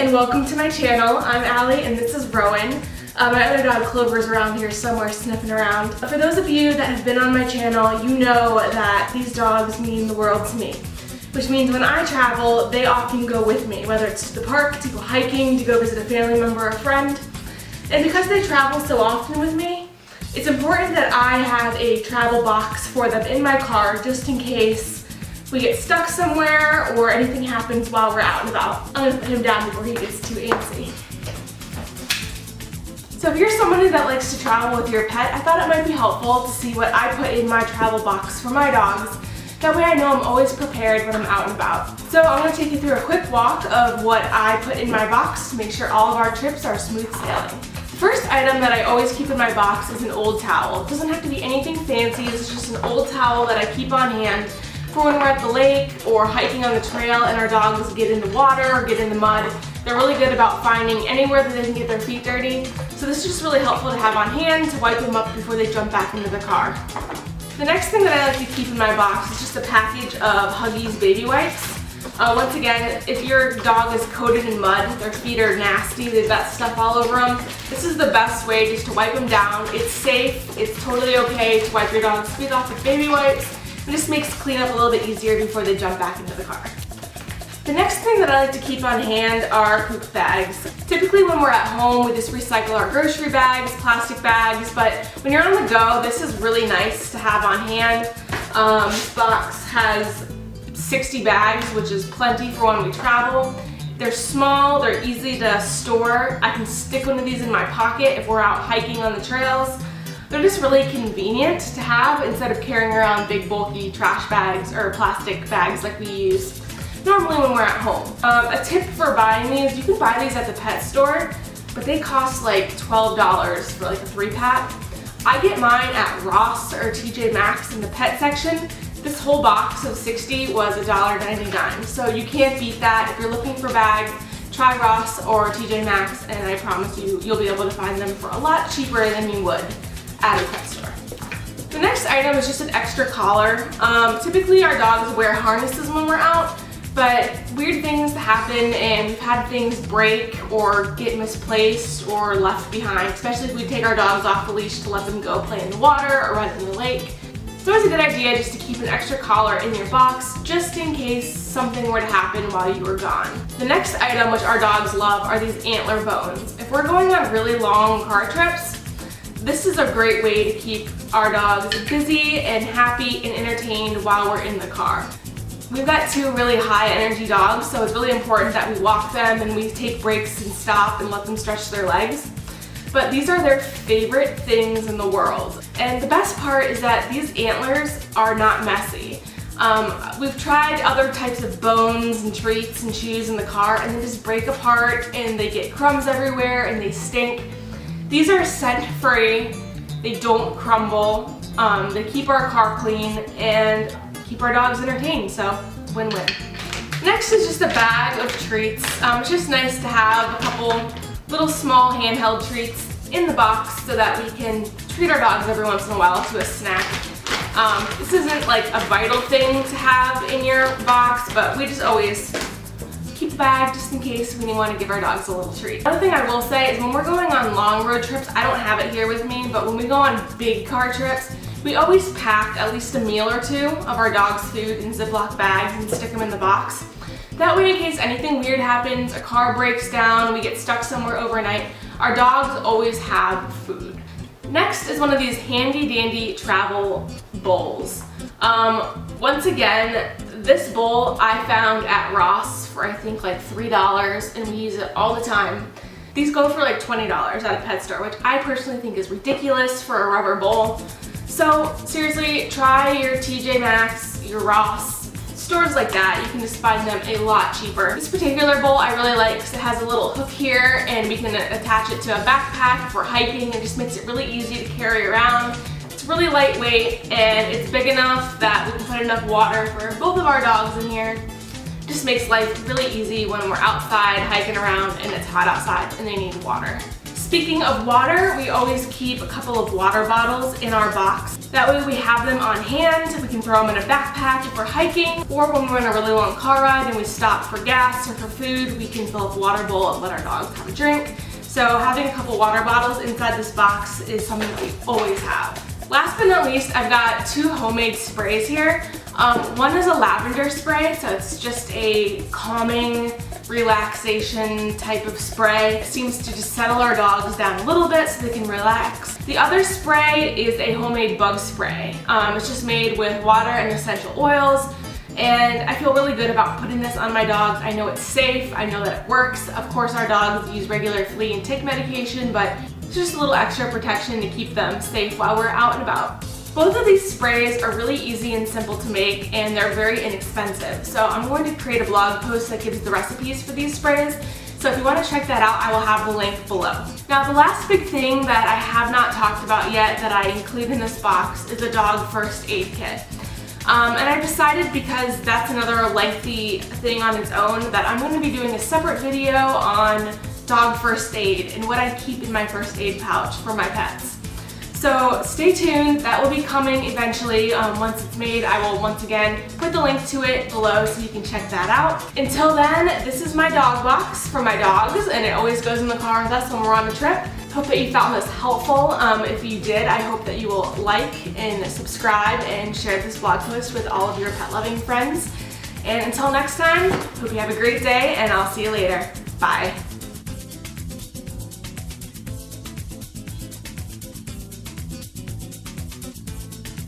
and welcome to my channel. I'm Ali and this is Rowan. My other dog Clover's around here somewhere sniffing around. For those of you that have been on my channel, you know that these dogs mean the world to me. Which means when I travel, they often go with me, whether it's to the park, to go hiking, to go visit a family member or a friend. And because they travel so often with me, it's important that I have a travel box for them in my car just in case we get stuck somewhere or anything happens while we're out and about. I'm gonna put him down before he gets too antsy. So if you're somebody that likes to travel with your pet, I thought it might be helpful to see what I put in my travel box for my dogs. That way I know I'm always prepared when I'm out and about. So I'm gonna take you through a quick walk of what I put in my box to make sure all of our trips are smooth sailing. The first item that I always keep in my box is an old towel. It doesn't have to be anything fancy, it's just an old towel that I keep on hand for when we're at the lake or hiking on the trail and our dogs get in the water or get in the mud. They're really good about finding anywhere that they can get their feet dirty. So this is just really helpful to have on hand to wipe them up before they jump back into the car. The next thing that I like to keep in my box is just a package of Huggies baby wipes. Once again, if your dog is coated in mud, their feet are nasty, they've got stuff all over them, this is the best way just to wipe them down. It's safe, it's totally okay to wipe your dog's feet off with baby wipes. It just makes cleanup a little bit easier before they jump back into the car. The next thing that I like to keep on hand are poop bags. Typically when we're at home, we just recycle our grocery bags, plastic bags, but when you're on the go, this is really nice to have on hand. This box has 60 bags, which is plenty for when we travel. They're small, they're easy to store. I can stick one of these in my pocket if we're out hiking on the trails. They're just really convenient to have instead of carrying around big bulky trash bags or plastic bags like we use normally when we're at home. A tip for buying these, you can buy these at the pet store, but they cost like $12 for like a 3-pack. I get mine at Ross or TJ Maxx in the pet section. This whole box of 60 was $1.99, so you can't beat that. If you're looking for bags, try Ross or TJ Maxx, and I promise you, you'll be able to find them for a lot cheaper than you would at a pet store. The next item is just an extra collar. Typically our dogs wear harnesses when we're out, but weird things happen and we've had things break or get misplaced or left behind, especially if we take our dogs off the leash to let them go play in the water or run in the lake. It's always a good idea just to keep an extra collar in your box just in case something were to happen while you were gone. The next item, which our dogs love, are these antler bones. If we're going on really long car trips, this is a great way to keep our dogs busy and happy and entertained while we're in the car. We've got 2 really high energy dogs, so it's really important that we walk them and we take breaks and stop and let them stretch their legs. But these are their favorite things in the world. And the best part is that these antlers are not messy. We've tried other types of bones and treats and chews in the car and they just break apart and they get crumbs everywhere and they stink. These are scent free, they don't crumble, they keep our car clean and keep our dogs entertained, so win-win. Next is just a bag of treats. It's just nice to have a couple little small handheld treats in the box so that we can treat our dogs every once in a while to a snack. This isn't like a vital thing to have in your box, but we just always keep a bag just in case we want to give our dogs a little treat. Another thing I will say is when we're going on long road trips, I don't have it here with me, but when we go on big car trips, we always pack at least a meal or 2 of our dog's food in Ziploc bags and stick them in the box. That way in case anything weird happens, a car breaks down, we get stuck somewhere overnight, our dogs always have food. Next is one of these handy dandy travel bowls. Once again, this bowl I found at Ross for I think like $3 and we use it all the time. These go for like $20 at a pet store, which I personally think is ridiculous for a rubber bowl. So seriously, try your TJ Maxx, your Ross, stores like that. You can just find them a lot cheaper. This particular bowl I really like because it has a little hook here and we can attach it to a backpack for hiking. It just makes it really easy to carry around. It's really lightweight and it's big enough that we can put enough water for both of our dogs in here. It just makes life really easy when we're outside hiking around and it's hot outside and they need water. Speaking of water, we always keep a couple of water bottles in our box. That way we have them on hand. We can throw them in a backpack if we're hiking, or when we're on a really long car ride and we stop for gas or for food, we can fill up a water bowl and let our dogs have a drink. So having a couple water bottles inside this box is something that we always have. Last but not least, I've got 2 homemade sprays here. One is a lavender spray, so it's just a calming, relaxation type of spray. It seems to just settle our dogs down a little bit so they can relax. The other spray is a homemade bug spray. It's just made with water and essential oils, and I feel really good about putting this on my dogs. I know it's safe, I know that it works. Of course our dogs use regular flea and tick medication, but it's just a little extra protection to keep them safe while we're out and about. Both of these sprays are really easy and simple to make, and they're very inexpensive. So I'm going to create a blog post that gives the recipes for these sprays. So if you want to check that out, I will have the link below. Now the last big thing that I have not talked about yet that I include in this box is a dog first aid kit. And I decided, because that's another lengthy thing on its own, that I'm going to be doing a separate video on dog first aid and what I keep in my first aid pouch for my pets. So stay tuned, that will be coming eventually. Once it's made, I will once again put the link to it below so you can check that out. Until then, this is my dog box for my dogs, and it always goes in the car with us when we're on the trip. Hope that you found this helpful. If you did, I hope that you will like and subscribe and share this blog post with all of your pet loving friends. And until next time, hope you have a great day, and I'll see you later. Bye.